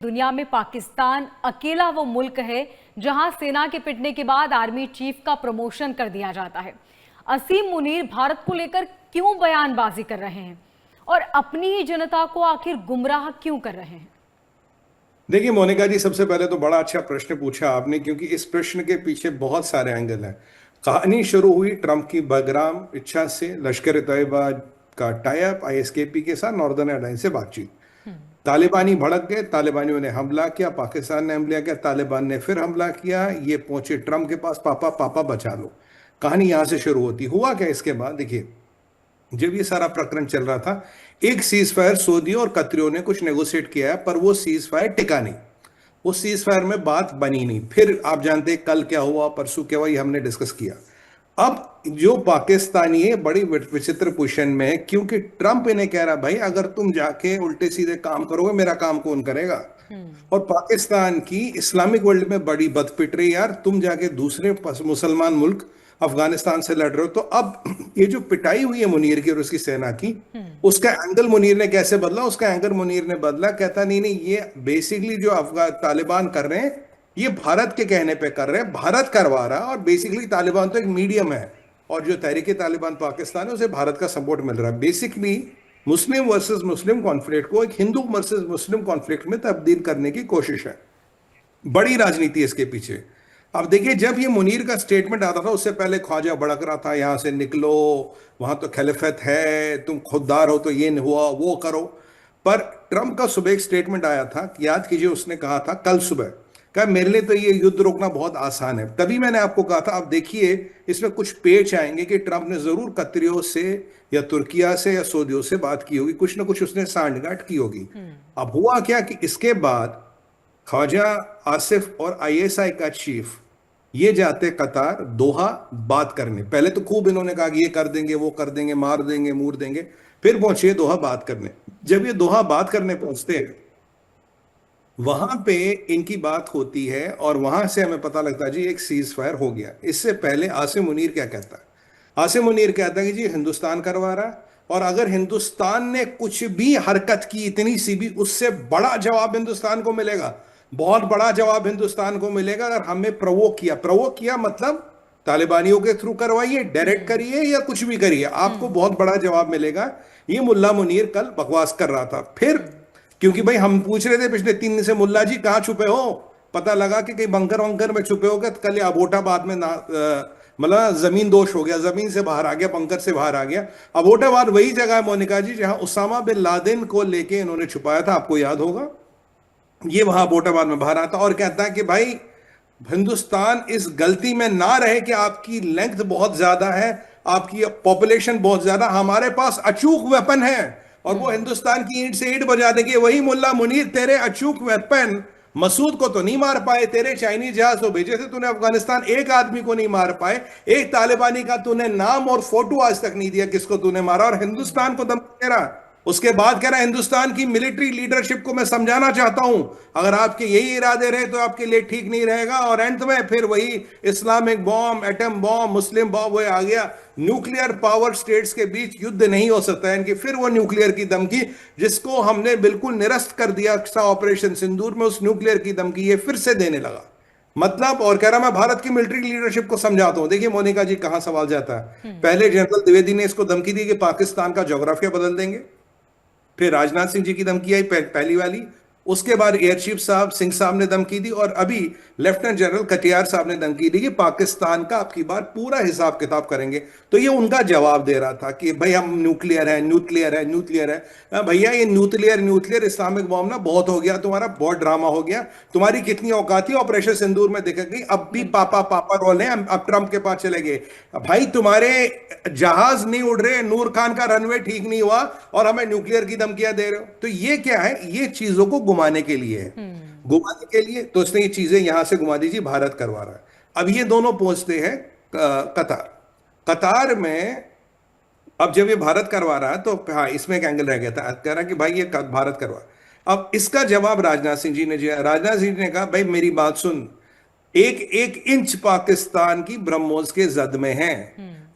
दुनिया में पाकिस्तान अकेला वो मुल्क है जहां सेना के पिटने के बाद आर्मी चीफ का प्रमोशन कर दिया जाता है। असीम मुनीर भारत को लेकर क्यों बयानबाजी कर रहे हैं और अपनी ही जनता को आखिर गुमराह क्यों कर रहे हैं? देखिए मोनिका जी, सबसे पहले तो बड़ा अच्छा प्रश्न पूछा आपने, क्योंकि इस प्रश्न के पीछे बहुत सारे एंगल हैं। कहानी शुरू हुई ट्रंप की बगराम इच्छा से, लश्कर तैयबा का टाई अप, आईएसकेपी के साथ, नॉर्दर्न अलायंस से बातचीत। तालिबानी भड़क गए, तालिबानियों ने हमला किया, पाकिस्तान ने हमला किया, तालिबान ने फिर हमला किया, ये पहुंचे ट्रंप के पास, पापा पापा बचा लो। कहानी यहां से शुरू होती। हुआ क्या इसके बाद देखिए, जब ये सारा प्रकरण चल रहा था, एक सीज फायर सऊदी और कतरियों ने कुछ नेगोशिएट किया है, पर वो सीज फायर टिका नहीं। उस सीज फायर में बात बनी नहीं। फिर आप जानते हैं कल क्या हुआ, परसों क्या हुआ, ये हमने डिस्कस किया। अब जो पाकिस्तानी है बड़ी विचित्र पोजीशन में है, क्योंकि ट्रंप इन्हें कह रहा भाई अगर तुम जाके उल्टे सीधे काम करोगे मेरा काम कौन करेगा। और पाकिस्तान की इस्लामिक वर्ल्ड में बड़ी बदपिट रही, यार तुम जाके दूसरे मुसलमान मुल्क अफगानिस्तान से लड़ रहे हो। तो अब ये जो पिटाई हुई है मुनीर की और उसकी सेना की, उसका एंगल मुनीर ने कैसे बदला? उसका एंगल मुनीर ने बदला, कहता नहीं नहीं, ये बेसिकली जो अफगान तालिबान कर रहे हैं ये भारत के कहने पे कर रहे हैं, भारत करवा रहा है। और बेसिकली तालिबान तो एक मीडियम है, और जो तहरीक तालिबान पाकिस्तान है उसे भारत का सपोर्ट मिल रहा है। बेसिकली मुस्लिम वर्सेस मुस्लिम कॉन्फ्लिक्ट को एक हिंदू वर्सेस मुस्लिम कॉन्फ्लिक्ट में तब्दील करने की कोशिश है। बड़ी राजनीति है इसके पीछे। अब देखिए, जब ये मुनीर का स्टेटमेंट आता था, उससे पहले ख्वाजा भड़क रहा था यहां से निकलो, वहां तो खिलाफत है, तुम खुददार हो तो ये हुआ वो करो। पर ट्रंप का सुबह एक स्टेटमेंट आया था, याद कीजिए, उसने कहा था कल सुबह, कहा मेरे लिए तो ये युद्ध रोकना बहुत आसान है। तभी मैंने आपको कहा था, अब देखिए इसमें कुछ पेच आएंगे कि ट्रंप ने जरूर कतरियों से या तुर्किया से या सऊदियों से बात की होगी, कुछ ना कुछ उसने सांठगांठ की होगी। अब हुआ क्या कि इसके बाद ख्वाजा आसिफ और आईएसआई का चीफ ये जाते कतार दोहा बात करने। पहले तो खूब इन्होंने कहा कि ये कर देंगे वो कर देंगे, मार देंगे मूर देंगे। फिर पहुंचे दोहा बात करने। जब ये दोहा बात करने पहुंचते हैं, वहां पे इनकी बात होती है और वहां से हमें पता लगता है जी एक सीज फायर हो गया। इससे पहले आसिम मुनीर क्या कहता है? आसिम मुनीर कहता है कि जी हिंदुस्तान करवा रहा है, और अगर हिंदुस्तान ने कुछ भी हरकत की इतनी सी भी, उससे बड़ा जवाब हिंदुस्तान को मिलेगा, बहुत बड़ा जवाब हिंदुस्तान को मिलेगा। अगर हमें प्रवोक किया मतलब तालिबानियों के थ्रू करवाइए, डायरेक्ट करिए या कुछ भी करिए, आपको बहुत बड़ा जवाब मिलेगा। ये मुल्ला मुनीर कल बकवास कर रहा था। फिर क्योंकि भाई हम पूछ रहे थे पिछले 3 दिन से, मुल्ला जी कहाँ छुपे हो? पता लगा कि कहीं बंकर वंकर में छुपे हो गए। कल अबोटाबाद में मतलब जमीन दोष हो गया, जमीन से बाहर आ गया, बंकर से बाहर आ गया। अबोटाबाद वही जगह है मोनिका जी जहां उसामा बिन लादेन को लेके इन्होंने छुपाया था, आपको याद होगा। ये वहां अबोटाबाद में बाहर आता और कहता है कि भाई हिंदुस्तान इस गलती में ना रहे कि आपकी लेंथ बहुत ज्यादा है, आपकी पॉपुलेशन बहुत ज्यादा, हमारे पास अचूक वेपन है और वो हिंदुस्तान की ईंट से ईंट बजा देंगे। वही मुल्ला मुनीर, तेरे अचूक वेपन मसूद को तो नहीं मार पाए, तेरे चाइनीज जहाज तो भेजे थे तूने अफगानिस्तान, एक आदमी को नहीं मार पाए, एक तालिबानी का तूने नाम और फोटो आज तक नहीं दिया किसको तूने मारा, और हिंदुस्तान को दम दे रहा। उसके बाद कह रहा है हिंदुस्तान की मिलिट्री लीडरशिप को मैं समझाना चाहता हूं, अगर आपके यही इरादे रहे तो आपके लिए ठीक नहीं रहेगा। और अंत में फिर वही इस्लामिक बॉम्ब, एटम बॉम्ब, मुस्लिम बॉम्ब वो आ गया। न्यूक्लियर पावर स्टेट्स के बीच युद्ध नहीं हो सकता है, इनकी फिर वो न्यूक्लियर की धमकी, जिसको हमने बिल्कुल निरस्त कर दिया ऑपरेशन सिंदूर में, उस न्यूक्लियर की धमकी ये फिर से देने लगा। मतलब, और कह रहा मैं भारत की मिलिट्री लीडरशिप को समझाता हूं। देखिए मोनिका जी कहां सवाल जाता है। पहले जनरल द्विवेदी ने इसको धमकी दी कि पाकिस्तान का ज्योग्राफिया बदल देंगे। फिर राजनाथ सिंह जी की धमकी आई पहली वाली। उसके बाद एयर चीफ साहब सिंह साहब ने धमकी दी, और अभी लेफ्टिनेंट जनरल कटियार साहब ने धमकी दी कि पाकिस्तान का आपकी बार पूरा हिसाब किताब करेंगे। तो ये उनका जवाब दे रहा था कि भाई हम न्यूक्लियर है, न्यूक्लियर है, न्यूक्लियर है। भैया ये न्यूक्लियर इस्लामिक बॉम्ब ना बहुत हो गया तुम्हारा, बहुत ड्रामा हो गया, तुम्हारी कितनी औकात थी ऑपरेशन सिंदूर में दिखेगी। अब भी पापा पापा रोल हैं, अब ट्रंप के पास चले गए। भाई तुम्हारे जहाज नहीं उड़ रहे, नूर खान का रनवे ठीक नहीं हुआ और हमें न्यूक्लियर की धमकियां दे रहे हो। तो ये क्या है? ये चीजों को घुमाने के लिए है, घुमाने के लिए। तो उसने ये चीजें यहां से घुमा दीजिए, भारत करवा रहा है। अब ये दोनों पहुंचते हैं कतार। कतार में अब जब ये भारत करवा रहा है तो हाँ, इसमें एक एंगल रह गया था, कह रहा कि भाई ये भारत करवा। अब इसका जवाब राजनाथ सिंह जी ने दिया। राजनाथ सिंह जी ने कहा भाई मेरी बात सुन, एक एक इंच पाकिस्तान की ब्रह्मोस के जद में है।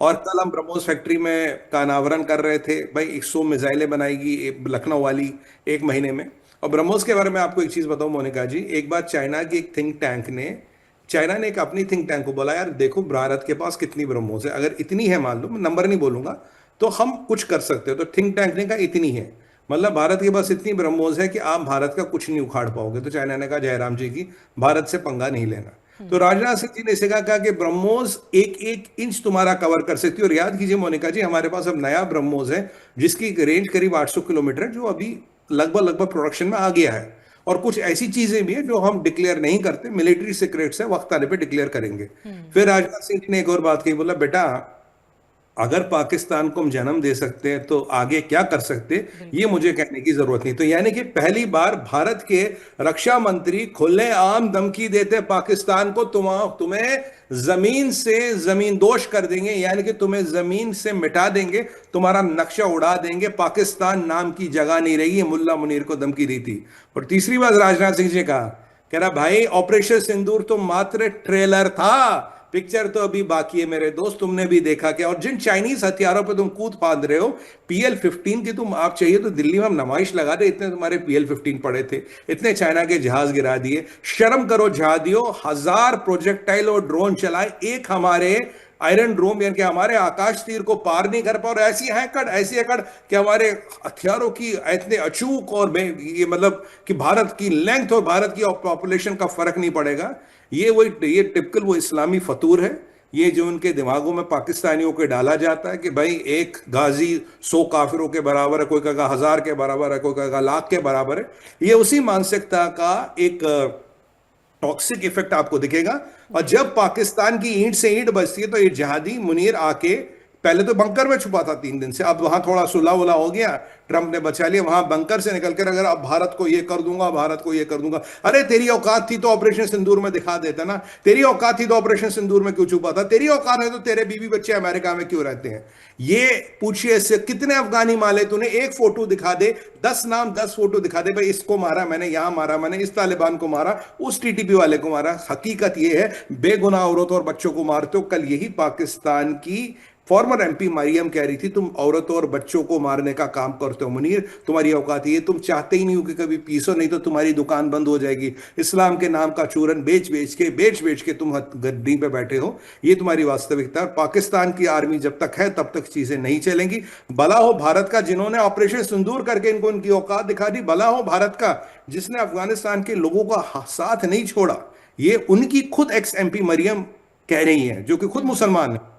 और कल हम ब्रह्मोस फैक्ट्री में का अनावरण कर रहे थे। भाई 100 मिसाइलें बनाएगी लखनऊ वाली 1 महीने में, और ब्रह्मोस के बारे में आपको एक चीज बताऊं मोनिका जी, एक बार चाइना ने एक अपनी थिंक टैंक को बोला, यार देखो भारत के पास कितनी ब्रह्मोस है, अगर इतनी है मान लो, मैं नंबर नहीं बोलूंगा, तो हम कुछ कर सकते हो। तो थिंक टैंक ने कहा इतनी है, मतलब भारत के पास इतनी ब्रह्मोस है कि आप भारत का कुछ नहीं उखाड़ पाओगे। तो चाइना ने कहा जयराम जी की भारत से पंगा नहीं लेना। तो राजनाथ सिंह जी ने इसे कहा कि ब्रह्मोस एक एक इंच तुम्हारा कवर कर सकती है। और याद कीजिए मोनिका जी, हमारे पास अब नया ब्रह्मोस है जिसकी रेंज करीब 800 किलोमीटर है, जो अभी लगभग लगभग प्रोडक्शन में आ गया है। और कुछ ऐसी चीजें भी है जो हम डिक्लेयर नहीं करते, मिलिट्री सीक्रेट्स है, वक्त आने पे डिक्लेयर करेंगे। फिर राजनाथ सिंह जी ने एक और बात कही, बोला बेटा अगर पाकिस्तान को हम जन्म दे सकते हैं तो आगे क्या कर सकते हैं, ये मुझे कहने की जरूरत नहीं। तो यानी कि पहली बार भारत के रक्षा मंत्री खुलेआम धमकी देते पाकिस्तान को, तुम्हें जमीन से जमीन दोष कर देंगे, यानी कि तुम्हें जमीन से मिटा देंगे, तुम्हारा नक्शा उड़ा देंगे, पाकिस्तान नाम की जगह नहीं रहेगी। मुल्ला मुनीर को धमकी दी थी। और तीसरी बात राजनाथ सिंह जी कहा, कह रहा भाई ऑपरेशन सिंदूर तो मात्र ट्रेलर था, पिक्चर तो अभी बाकी है मेरे दोस्त, तुमने भी देखा क्या। और जिन चाइनीज हथियारों पे तुम कूद फांद रहे हो, PL-15 की तुम आप चाहिए तो दिल्ली में हम नुमाइश लगा दे, इतने तुम्हारे PL-15 पड़े थे, इतने चाइना के जहाज गिरा दिए। शर्म करो जहादियों, 1000 प्रोजेक्टाइल और ड्रोन चलाए, एक हमारे आयरन ड्रोम यानी कि हमारे आकाश तीर को पार नहीं कर पा। और ऐसी एकड़ कि हमारे हथियारों की इतने अचूक और ये मतलब कि भारत की लेंथ और भारत की पॉपुलेशन का फर्क नहीं पड़ेगा। ये टिपिकल वो इस्लामी फतूर है, ये जो उनके दिमागों में पाकिस्तानियों को डाला जाता है कि भाई एक गाजी 100 काफिरों के बराबर है, कोई कहेगा 1000 के बराबर है, कोई कहेगा लाख के बराबर है। ये उसी मानसिकता का एक टॉक्सिक इफेक्ट आपको दिखेगा। और जब पाकिस्तान की ईंट से ईंट बजती है तो ये जहादी मुनीर आके, पहले तो बंकर में छुपा था 3 दिन से, अब वहां थोड़ा सुलह उला हो गया, ट्रंप ने बचा लिया, वहां बंकर से निकल कर अगर अब भारत को ये कर दूंगा, भारत को ये कर दूंगा। अरे तेरी औकात थी तो ऑपरेशन सिंदूर में दिखा देता ना, तेरी औकात थी तो ऑपरेशन सिंदूर में क्यों छुपा था, तेरी औकात है तो तेरे बीवी बच्चे अमेरिका में क्यों रहते हैं। ये पूछिए इससे कितने अफगानी माले तूने, एक फोटो दिखा दे, 10 नाम 10 फोटो दिखा दे, भाई इसको मारा मैंने, यहां मारा मैंने, इस तालिबान को मारा, उस TTP वाले को मारा। हकीकत यह है बेगुनाह औरतों और बच्चों को मारते हो। कल यही पाकिस्तान की फॉर्मर MP मरियम कह रही थी, तुम औरतों और बच्चों को मारने का काम करते हो मुनीर, तुम्हारी औकात ये, तुम चाहते ही नहीं हो कि कभी पीसो, नहीं तो तुम्हारी दुकान बंद हो जाएगी। इस्लाम के नाम का चूरन बेच बेच के तुम गद्दी पे बैठे हो, ये तुम्हारी वास्तविकता है। पाकिस्तान की आर्मी जब तक है तब तक चीजें नहीं चलेंगी। भला हो भारत का जिन्होंने ऑपरेशन सिंदूर करके इनको इनकी औकात दिखा दी, भला हो भारत का जिसने अफगानिस्तान के लोगों का साथ नहीं छोड़ा। ये उनकी खुद ex-MP मरियम कह रही है, जो कि खुद मुसलमान है।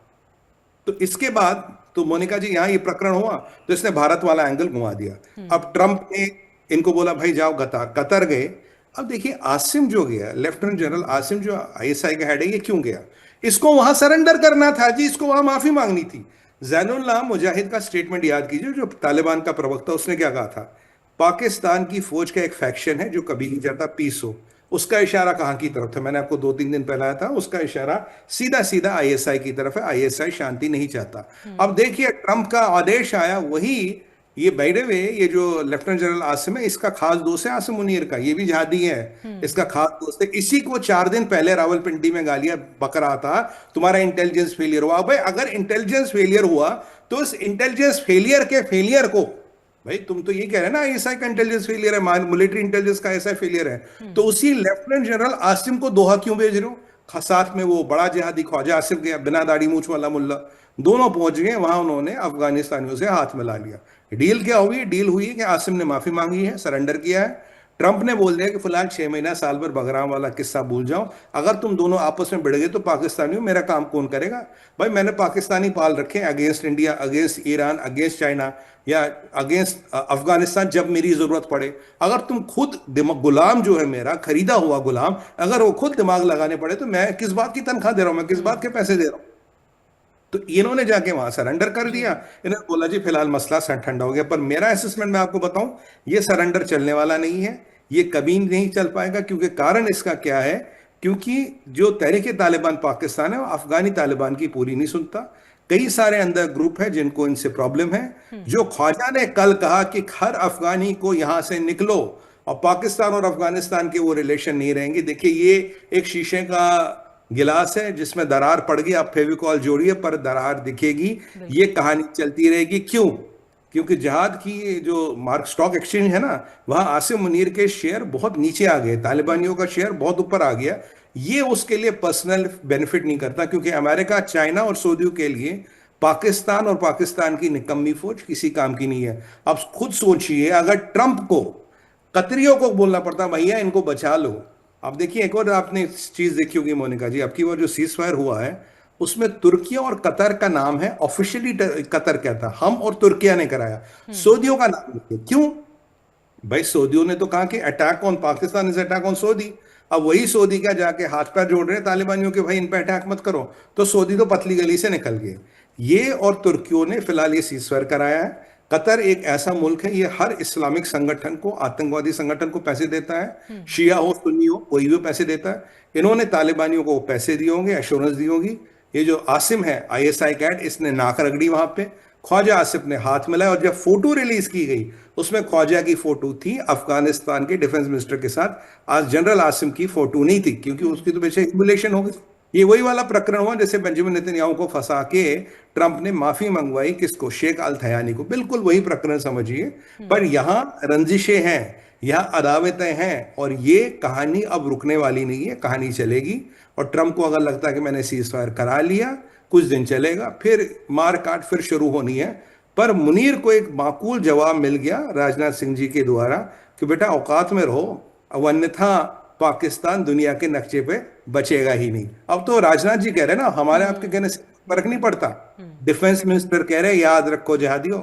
तो इसके बाद तो मोनिका जी यहां ये प्रकरण हुआ तो इसने भारत वाला एंगल घुमा दिया। अब ट्रंप ने इनको बोला भाई जाओ कतर गए। अब देखिए आसिम जो गया, लेफ्टिनेंट जनरल आसिम जो ISI का हेड है, ये क्यों गया, इसको वहां सरेंडर करना था जी, इसको वहां माफी मांगनी थी। जैनुल्लाह मुजाहिद का स्टेटमेंट याद कीजिए, जो तालिबान का प्रवक्ता, उसने क्या कहा था, पाकिस्तान की फौज का एक फैक्शन है जो कभी नहीं चाहता पीस हो। उसका इशारा कहां की तरफ था, मैंने आपको 2-3 दिन पहले आया था, उसका इशारा सीधा सीधा ISI की तरफ है। ISI शांति नहीं चाहता। अब देखिए ट्रंप का आदेश आया, वही ये बाय द वे, ये जो लेफ्टिनेंट जनरल आसिम है, इसका खास दोस्त है आसिम मुनीर का, ये भी जिहादी है, इसका खास दोस्त है। इसी को 4 दिन पहले रावलपिंडी में गालियां बक रहा था, तुम्हारा इंटेलिजेंस फेलियर हुआ। भाई अगर इंटेलिजेंस फेलियर हुआ तो इस इंटेलिजेंस फेलियर के फेलियर को, भाई तुम तो ये कह रहे हैं ना ISI का इंटेलिजेंस फेलियर है, मिलिट्री इंटेलिजेंस का ISI फेलियर है, तो उसी लेफ्टिनेंट जनरल आसिम को दोहा क्यों भेज रहे हो। साथ में वो बड़ा जिहादी ख्वाजा आसिफ गया, बिना दाढ़ी मूछ वाला मुल्ला, दोनों पहुंच गए वहां, उन्होंने अफगानिस्तानियों से हाथ मिला लिया। डील क्या हुई, डील हुई कि आसिम ने माफी मांगी है, सरेंडर किया है। ट्रंप ने बोल दिया कि फिलहाल 6 महीना साल भर बगराम वाला किस्सा भूल जाओ, अगर तुम दोनों आपस में भिड़ गए तो पाकिस्तानियों मेरा काम कौन करेगा। भाई मैंने पाकिस्तानी पाल रखे हैं against India, against Iran, against China या अगेंस्ट अफगानिस्तान, जब मेरी जरूरत पड़े। अगर तुम खुद गुलाम जो है मेरा खरीदा हुआ गुलाम, अगर वो खुद दिमाग लगाने पड़े तो मैं किस बात की तनख्वाह दे रहा हूं, मैं किस बात के पैसे दे रहा हूं। तो इन्होंने जाके वहां सरेंडर कर दिया, इन्होंने बोला जी फिलहाल मसला ठंडा हो गया। पर मेरा असेसमेंट मैं आपको बताऊं, ये सरेंडर चलने वाला नहीं है, ये कभी नहीं चल पाएगा। क्योंकि कारण इसका क्या है, क्योंकि जो तहरीक तालिबान पाकिस्तान है वो अफगानी तालिबान की पूरी नहीं सुनता। कई सारे अंदर ग्रुप है जिनको इनसे प्रॉब्लम है। जो ख्वाजा ने कल कहा कि हर अफगानी को यहां से निकलो, और पाकिस्तान और अफगानिस्तान के वो रिलेशन नहीं रहेंगे। देखिए ये एक शीशे का गिलास है जिसमें दरार पड़ गई, आप फेविकॉल जोड़िए पर दरार दिखेगी। ये कहानी चलती रहेगी। क्यों क्योंकि जहाद की ये जो मार्क स्टॉक एक्सचेंज है ना, वहां आसिम मुनीर के शेयर बहुत नीचे आ गए, तालिबानियों का शेयर बहुत ऊपर आ गया। ये उसके लिए पर्सनल बेनिफिट नहीं करता, क्योंकि अमेरिका, चाइना और सऊदियों के लिए पाकिस्तान और पाकिस्तान की निकम्मी फौज किसी काम की नहीं है। अब खुद सोचिए, अगर ट्रंप को, कतरियों को बोलना पड़ता भैया इनको बचा लो। अब देखिए, एक और आपने चीज देखी होगी मोनिका जी, आपकी वो जो सीज फायर हुआ है उसमें तुर्की और कतर का नाम है, ऑफिशियली कतर कहता, हम और तुर्किया ने कराया, सऊदियों का नाम नहीं है। क्यों भाई? सऊदियों ने तो कहा कि attack on Pakistan is attack on Saudi. अब वही सऊदी क्या जाके हाथ पैर जोड़ रहे हैं तालिबानियों के, भाई इन पे अटैक मत करो, तो सऊदी तो पतली गली से निकल गए। ये और तुर्कियों ने फिलहाल ये सीजफायर कराया है। कतर एक ऐसा मुल्क है, ये हर इस्लामिक संगठन को, आतंकवादी संगठन को पैसे देता है, शिया हो सुन्नी हो कोई भी पैसे देता है। इन्होंने तालिबानियों को पैसे दिए होंगे, एश्योरेंस दी होगी। ये जो आसिम है आईएसआई कैट, इसने नाक रगड़ी वहां पे, ख्वाजा आसिफ ने हाथ मिलाया, और जब फोटो रिलीज की गई उसमें ख्वाजा की फोटो थी अफगानिस्तान के डिफेंस मिनिस्टर के साथ, आज जनरल आसिम की फोटो नहीं थी, क्योंकि उसकी तो पीछे ह्यूमिलेशन हो गई। ये वही वाला प्रकरण हुआ जैसे बेंजामिन नेतन्याहू को फंसा के ट्रंप ने माफी मंगवाई, किसको? शेख अल थयानी को। बिल्कुल वही प्रकरण समझिए। पर यहां रंजिशें हैं, यहां अदावतें हैं, और ये कहानी अब रुकने वाली नहीं है, कहानी चलेगी। और ट्रंप को अगर लगता है कि मैंने सीज फायर करा लिया, कुछ दिन चलेगा, फिर मार काट फिर शुरू होनी है। पर मुनीर को एक माकूल जवाब मिल गया राजनाथ सिंह जी के द्वारा कि बेटा औकात में रहो, अन्यथा पाकिस्तान दुनिया के नक्शे पे बचेगा ही नहीं। अब तो राजनाथ जी कह रहे हैं ना, हमारे आपके कहने से फर्क नहीं पड़ता। डिफेंस मिनिस्टर कह रहे हैं याद रखो जहादियों,